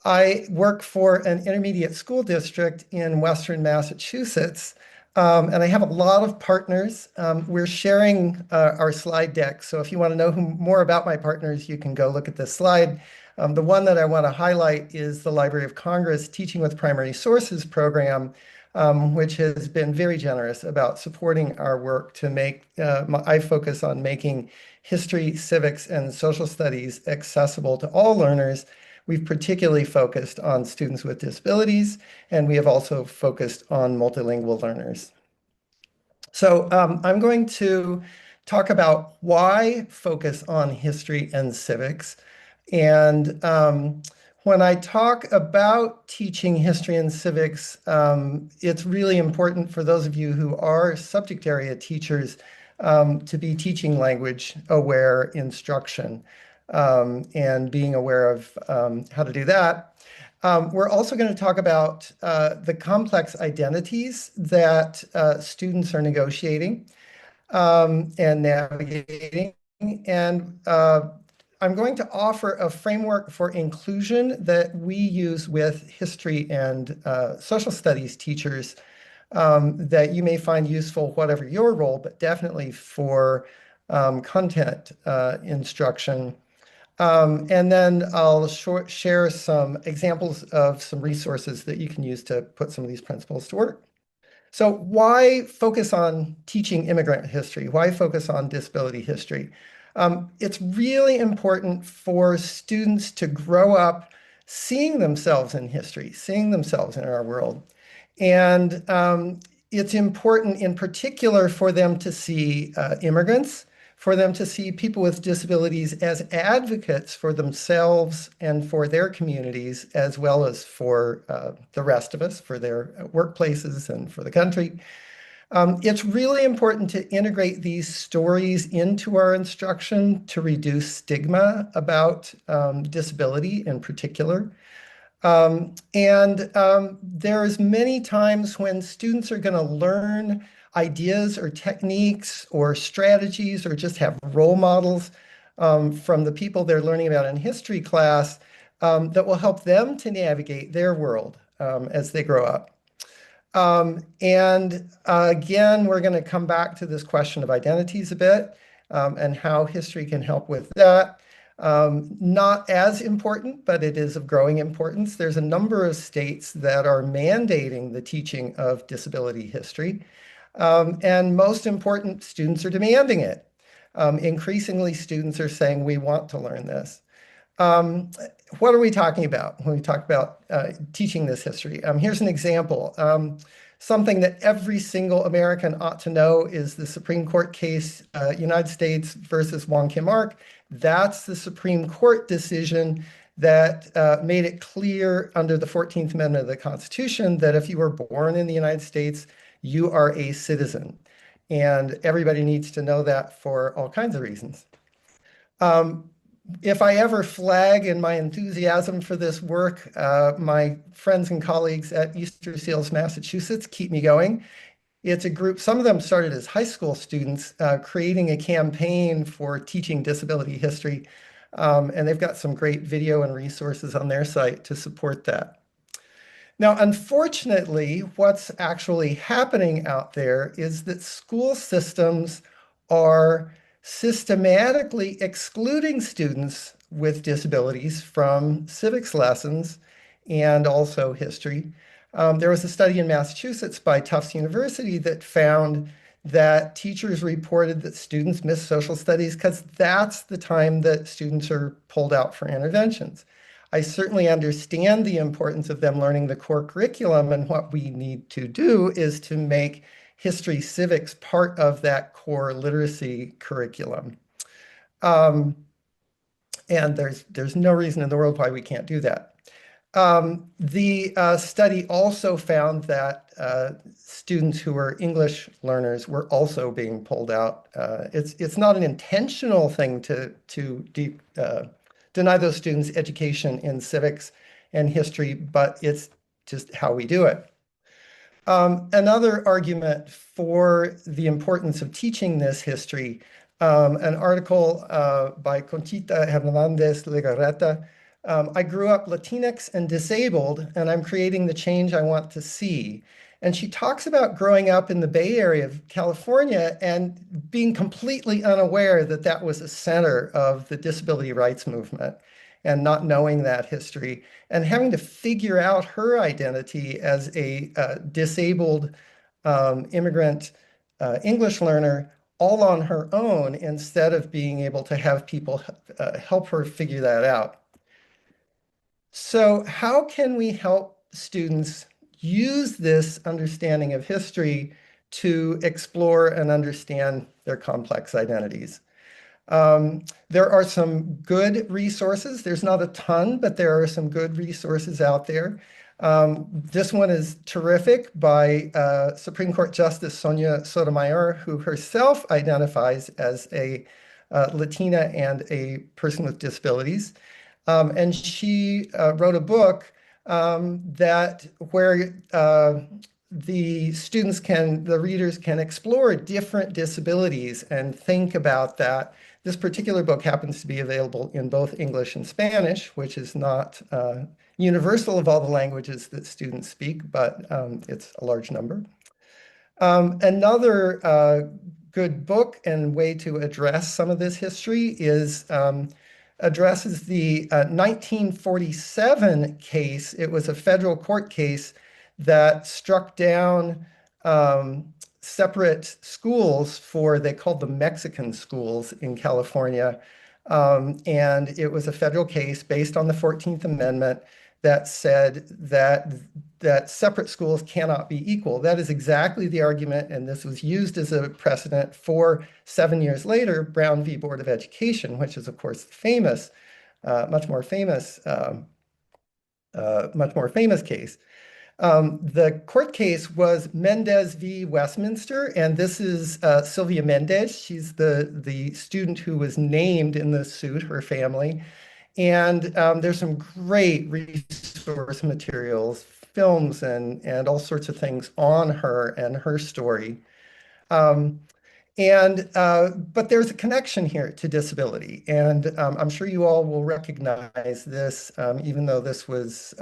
I work for an intermediate school district in Western Massachusetts, and I have a lot of partners. We're sharing our slide deck, so if you want to know more about my partners, you can go look at this slide. The one that I want to highlight is the Library of Congress Teaching with Primary Sources program, which has been very generous about supporting our work to make, I focus on making history, civics, and social studies accessible to all learners. We've particularly focused on students with disabilities, and we have also focused on multilingual learners. So I'm going to talk about why focus on history and civics. And when I talk about teaching history and civics, it's really important for those of you who are subject area teachers to be teaching language-aware instruction and being aware of how to do that. We're also going to talk about the complex identities that students are negotiating and navigating. And I'm going to offer a framework for inclusion that we use with history and social studies teachers that you may find useful, whatever your role, but definitely for content instruction. And then I'll share some examples of some resources that you can use to put some of these principles to work. So why focus on teaching immigrant history? Why focus on disability history? It's really important for students to grow up seeing themselves in history, seeing themselves in our world. And it's important in particular for them to see immigrants, for them to see people with disabilities as advocates for themselves and for their communities, as well as for the rest of us, for their workplaces and for the country. It's really important to integrate these stories into our instruction to reduce stigma about disability in particular. There's many times when students are going to learn ideas or techniques or strategies or just have role models from the people they're learning about in history class that will help them to navigate their world as they grow up. Again, we're going to come back to this question of identities a bit and how history can help with that. Not as important, but it is of growing importance. There's a number of states that are mandating the teaching of disability history. And most important, students are demanding it. Increasingly, students are saying, we want to learn this. What are we talking about when we talk about teaching this history? Here's an example. Something that every single American ought to know is the Supreme Court case, United States versus Wong Kim Ark. That's the Supreme Court decision that made it clear under the 14th Amendment of the Constitution that if you were born in the United States, you are a citizen. And everybody needs to know that for all kinds of reasons. If I ever flag in my enthusiasm for this work, my friends and colleagues at Easter Seals, Massachusetts, keep me going. It's a group, some of them started as high school students, creating a campaign for teaching disability history. And they've got some great video and resources on their site to support that. Now, unfortunately, what's actually happening out there is that school systems are systematically excluding students with disabilities from civics lessons and also history. There was a study in Massachusetts by Tufts University that found that teachers reported that students miss social studies because that's the time that students are pulled out for interventions. I certainly understand the importance of them learning the core curriculum, and what we need to do is to make history civics part of that core literacy curriculum. And there's no reason in the world why we can't do that. The study also found that students who were English learners were also being pulled out. It's not an intentional thing to deny those students education in civics and history, but it's just how we do it. Another argument for the importance of teaching this history, an article by Conchita Hernandez Legarreta I grew up Latinx and disabled, and I'm creating the change I want to see. And she talks about growing up in the Bay Area of California and being completely unaware that that was a center of the disability rights movement and not knowing that history and having to figure out her identity as a disabled immigrant English learner all on her own instead of being able to have people help her figure that out. So how can we help students use this understanding of history to explore and understand their complex identities? There are some good resources. There's not a ton, but there are some good resources out there. This one is terrific by Supreme Court Justice Sonia Sotomayor, who herself identifies as a Latina and a person with disabilities. And she wrote a book that where the readers can explore different disabilities and think about that. This particular book happens to be available in both English and Spanish, which is not universal of all the languages that students speak, but it's a large number. Another good book and way to address some of this history is addresses the 1947 case. It was a federal court case that struck down separate schools for, they called them Mexican schools in California. And it was a federal case based on the 14th Amendment that said that separate schools cannot be equal. That is exactly the argument, and this was used as a precedent for 7 years later, Brown v. Board of Education, which is, of course, famous, much more famous case. The court case was Mendez v. Westminster, and this is Sylvia Mendez. She's the student who was named in the suit, her family. And there's some great resource materials, films, and all sorts of things on her and her story. But there's a connection here to disability. And I'm sure you all will recognize this, even though this was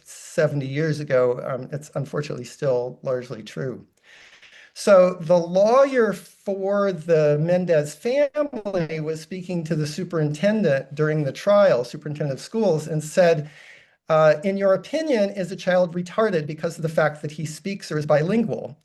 70 years ago, it's unfortunately still largely true. So the lawyer for the Mendez family was speaking to the superintendent during the trial, superintendent of schools, and said, in your opinion, is a child retarded because of the fact that he speaks or is bilingual?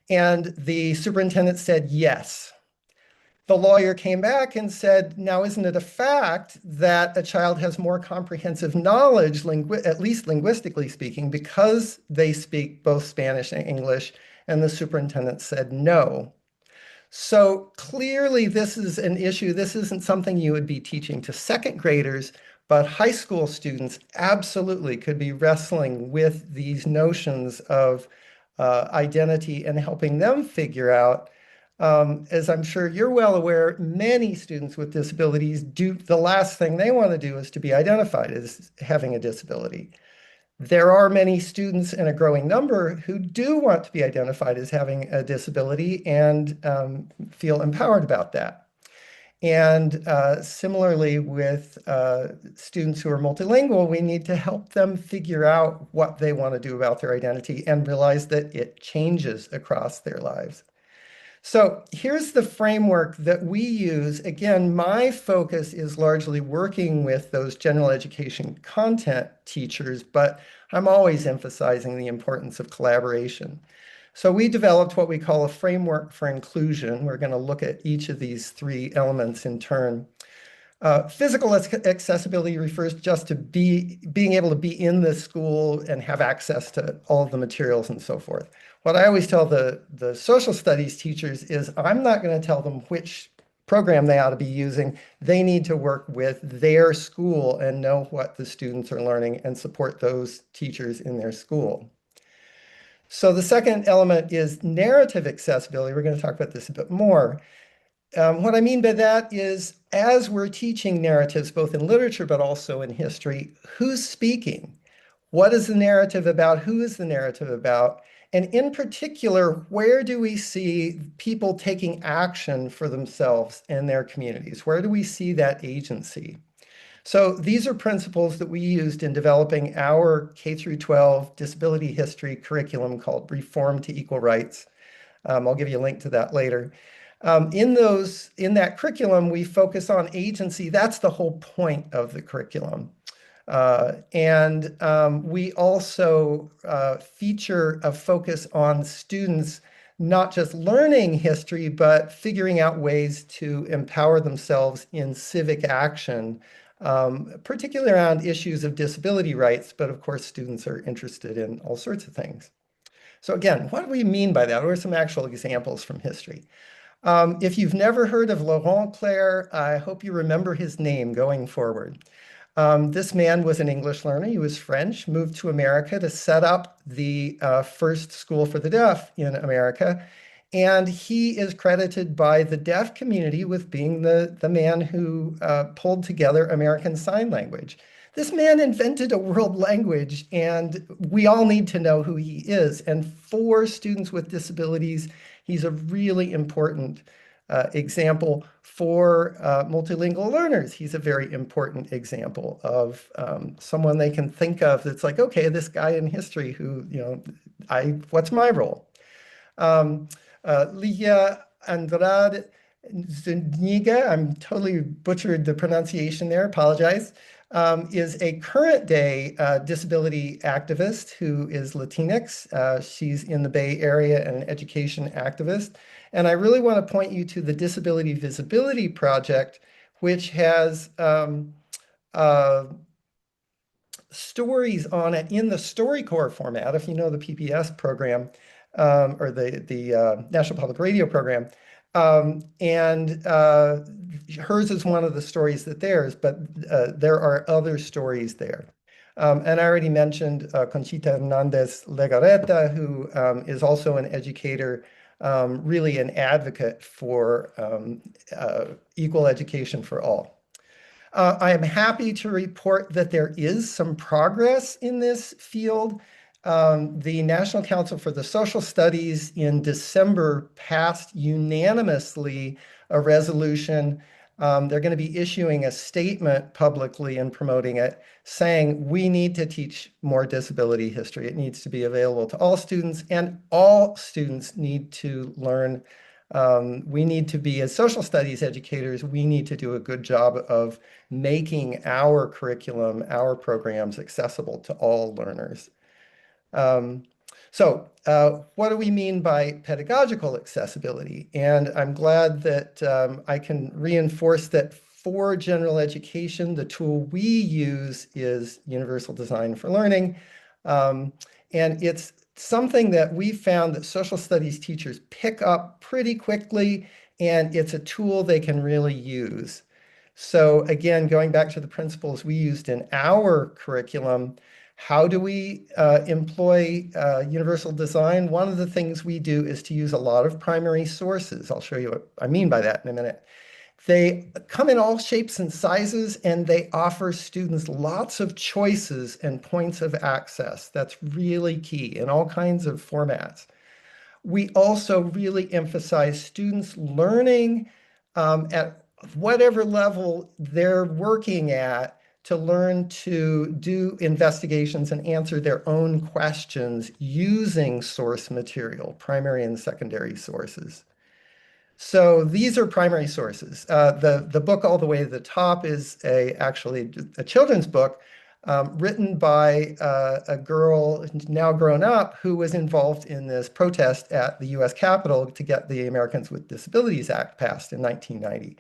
And the superintendent said, yes. The lawyer came back and said, now, isn't it a fact that a child has more comprehensive knowledge, at least linguistically speaking, because they speak both Spanish and English? And the superintendent said no. So clearly this is an issue. This isn't something you would be teaching to second graders, but high school students absolutely could be wrestling with these notions of identity and helping them figure out, as I'm sure you're well aware, many students with disabilities the last thing they want to do is to be identified as having a disability. There are many students and a growing number who do want to be identified as having a disability and feel empowered about that. And similarly with students who are multilingual, we need to help them figure out what they want to do about their identity and realize that it changes across their lives. So here's the framework that we use. Again, my focus is largely working with those general education content teachers, but I'm always emphasizing the importance of collaboration. So we developed what we call a framework for inclusion. We're going to look at each of these three elements in turn. Physical accessibility refers just to being able to be in the school and have access to all of the materials and so forth. What I always tell the social studies teachers is I'm not going to tell them which program they ought to be using. They need to work with their school and know what the students are learning and support those teachers in their school. So the second element is narrative accessibility. We're going to talk about this a bit more. What I mean by that is, as we're teaching narratives, both in literature but also in history, who's speaking? What is the narrative about? Who is the narrative about? And in particular, where do we see people taking action for themselves and their communities? Where do we see that agency? So these are principles that we used in developing our K through 12 disability history curriculum called Reform to Equal Rights. I'll give you a link to that later. In that curriculum, we focus on agency. That's the whole point of the curriculum. We also feature a focus on students not just learning history, but figuring out ways to empower themselves in civic action, particularly around issues of disability rights. But of course, students are interested in all sorts of things. So again, what do we mean by that? What are some actual examples from history? If you've never heard of Laurent Clerc, I hope you remember his name going forward. This man was an English learner. He was French, moved to America to set up the first school for the deaf in America. And he is credited by the deaf community with being the man who pulled together American Sign Language. This man invented a world language, and we all need to know who he is. And for students with disabilities, he's a really important example. For multilingual learners, he's a very important example of someone they can think of that's like, okay, this guy in history who, what's my role? Lia Andrade Zuniga, I'm totally butchered the pronunciation there, apologize, is a current day disability activist who is Latinx. She's in the Bay Area and an education activist. And I really want to point you to the Disability Visibility Project, which has stories on it in the StoryCorps format, if you know the PPS program, or the National Public Radio program. Hers is one of the stories that theirs, but there are other stories there. And I already mentioned Conchita Hernandez Legarreta, who is also an educator, really an advocate for equal education for all. I am happy to report that there is some progress in this field. The National Council for the Social Studies in December passed unanimously a resolution. They're going to be issuing a statement publicly and promoting it, saying we need to teach more disability history. It needs to be available to all students, and all students need to learn. We need to be, as social studies educators, we need to do a good job of making our curriculum, our programs accessible to all learners. What do we mean by pedagogical accessibility? And I'm glad that I can reinforce that for general education, the tool we use is Universal Design for Learning. And it's something that we found that social studies teachers pick up pretty quickly, and it's a tool they can really use. So again, going back to the principles we used in our curriculum, how do we employ universal design? One of the things we do is to use a lot of primary sources. I'll show you what I mean by that in a minute. They come in all shapes and sizes, and they offer students lots of choices and points of access. That's really key in all kinds of formats. We also really emphasize students learning at whatever level they're working at to learn to do investigations and answer their own questions using source material, primary and secondary sources. So these are primary sources. The book all the way to the top is actually a children's book written by a girl now grown up who was involved in this protest at the US Capitol to get the Americans with Disabilities Act passed in 1990.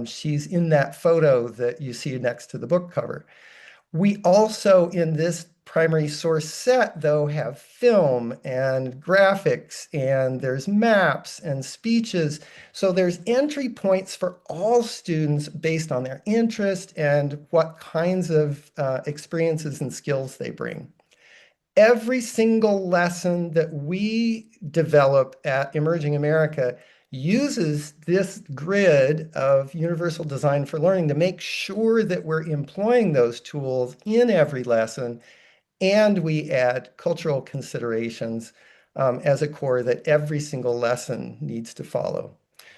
She's in that photo that you see next to the book cover. We also, in this primary source set, though, have film and graphics, and there's maps and speeches. So there's entry points for all students based on their interest and what kinds of experiences and skills they bring. Every single lesson that we develop at Emerging America uses this grid of universal design for learning to make sure that we're employing those tools in every lesson, and we add cultural considerations as a core that every single lesson needs to follow.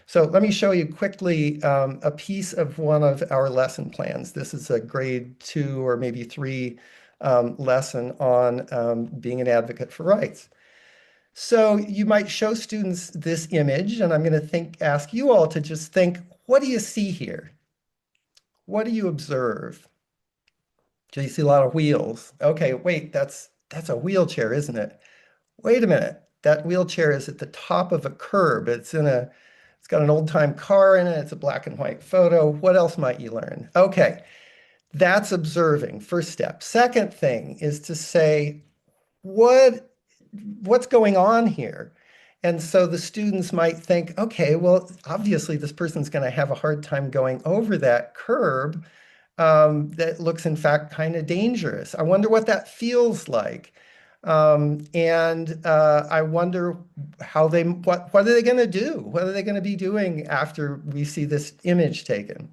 So let me show you quickly a piece of one of our lesson plans. This is a grade 2 or maybe 3 lesson on being an advocate for rights. So you might show students this image, and I'm going to ask you all to just think, what do you see here? What do you observe? Do you see a lot of wheels? Okay, wait, that's a wheelchair, isn't it? Wait a minute. That wheelchair is at the top of a curb. It's got an old-time car in it. It's a black and white photo. What else might you learn? Okay, that's observing, first step. Second thing is to say, what what's going on here? And so the students might think, okay, well, obviously this person's going to have a hard time going over that curb that looks, in fact, kind of dangerous. I wonder what that feels like. And I wonder what are they going to do? What are they going to be doing after we see this image taken?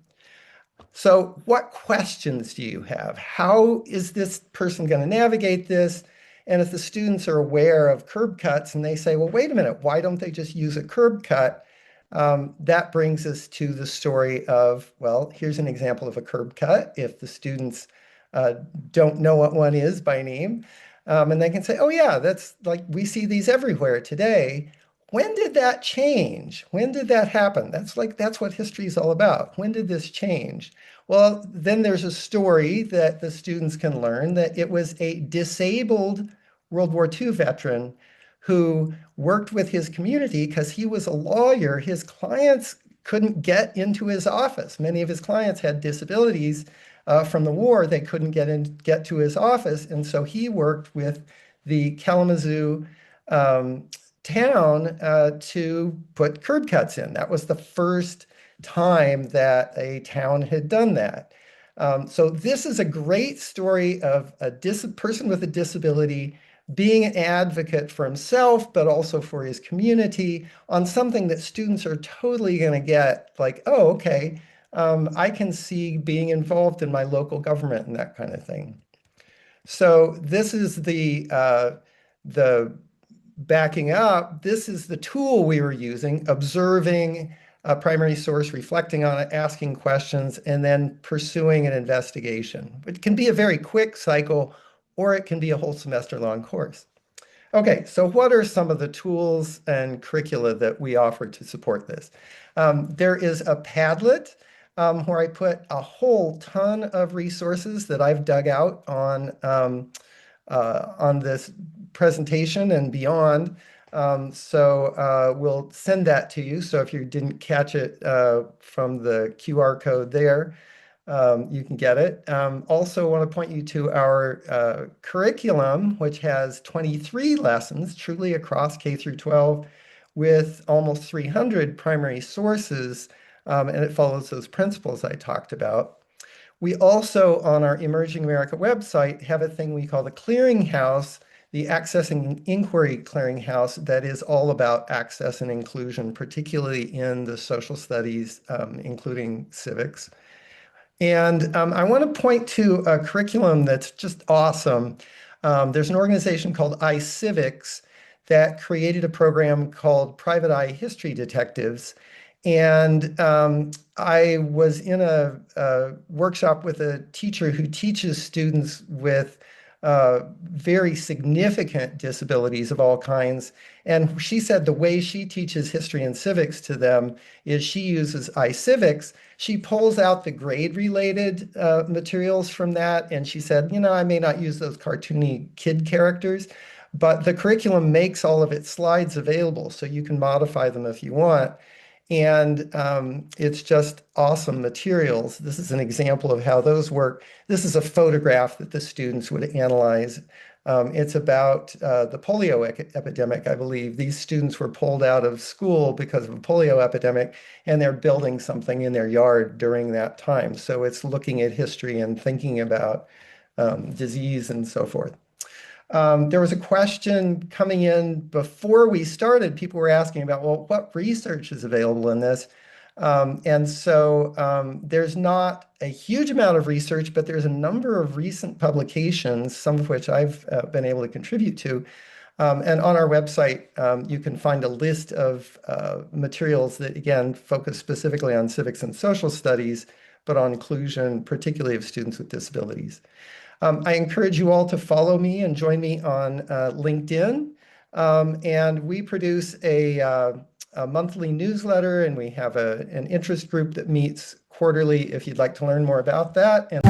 So what questions do you have? How is this person going to navigate this? And if the students are aware of curb cuts and they say, well, wait a minute, why don't they just use a curb cut? That brings us to the story of, well, here's an example of a curb cut. If the students uh, don't know what one is by name, and they can say, oh yeah, that's like, we see these everywhere today. When did that change? When did that happen? That's what history is all about. When did this change? Well, then there's a story that the students can learn that it was a disabled World War II veteran who worked with his community because he was a lawyer. His clients couldn't get into his office. Many of his clients had disabilities from the war. They couldn't get to his office. And so he worked with the Kalamazoo town to put curb cuts in. That was the first time that a town had done that. So this is a great story of a person with a disability being an advocate for himself, but also for his community on something that students are totally going to get like, oh, okay, I can see being involved in my local government and that kind of thing. So this is the backing up, this is the tool we were using, observing a primary source, reflecting on it, asking questions, and then pursuing an investigation. It can be a very quick cycle, or it can be a whole semester-long course. Okay, so what are some of the tools and curricula that we offer to support this? There is a Padlet where I put a whole ton of resources that I've dug out on this presentation and beyond. So we'll send that to you. So if you didn't catch it from the QR code there, you can get it. Also want to point you to our curriculum, which has 23 lessons, truly across K through 12, with almost 300 primary sources, and it follows those principles I talked about. We also, on our Emerging America website, have a thing we call the Clearinghouse, the Access and Inquiry Clearinghouse, that is all about access and inclusion, particularly in the social studies, including civics. And I want to point to a curriculum that's just awesome. There's an organization called iCivics that created a program called Private Eye History Detectives. And I was in a workshop with a teacher who teaches students with very significant disabilities of all kinds. And she said the way she teaches history and civics to them is she uses iCivics. She pulls out the grade-related materials from that. And she said, you know, I may not use those cartoony kid characters, but the curriculum makes all of its slides available, so you can modify them if you want. And it's just awesome materials. This is an example of how those work. This is a photograph that the students would analyze. It's about the polio epidemic, I believe. These students were pulled out of school because of a polio epidemic, and they're building something in their yard during that time. So it's looking at history and thinking about disease and so forth. There was a question coming in before we started. People were asking about, well, what research is available in this? And so there's not a huge amount of research, but there's a number of recent publications, some of which I've been able to contribute to, And on our website, you can find a list of materials that, again, focus specifically on civics and social studies, but on inclusion, particularly of students with disabilities. I encourage you all to follow me and join me on LinkedIn. And we produce a monthly newsletter, and we have an interest group that meets quarterly if you'd like to learn more about that. And